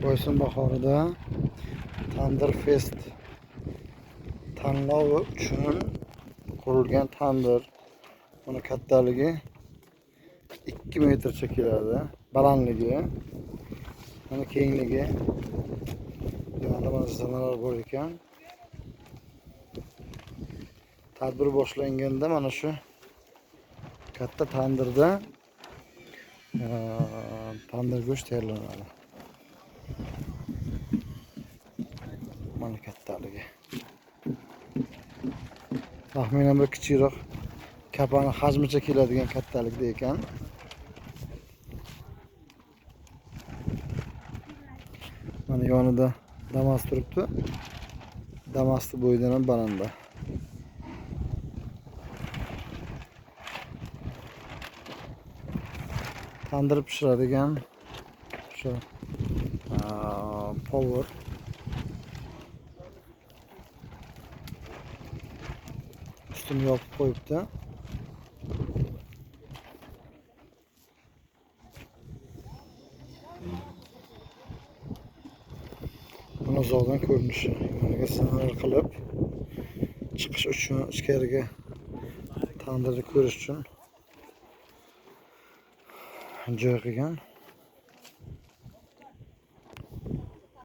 Boysun bahorida Tandır Fest tanlovi uchun qurilgan tandir. Buni kattaligi 2 metrcha keladi. Balandligi, mana kengligi, yonida zinalar bor ekan. Tadbir boshlanganda mana shu katta tandirda tandir go'sht tayyorlanadi. Mana kattaligi. Taxminan bir kichikroq kapani hajmicha keladigan kattalikda ekan. Mana yonida Damas turibdi. Damasni bo'yidan ham baland. Tandirib pishiradigan shu power ustini yopib qo'yibdi. Buni uzoqdan ko'rinishi, yoniga sinalar qilib chiqish uchun, ichkariga tandirni ko'rish uchun joy qilgan.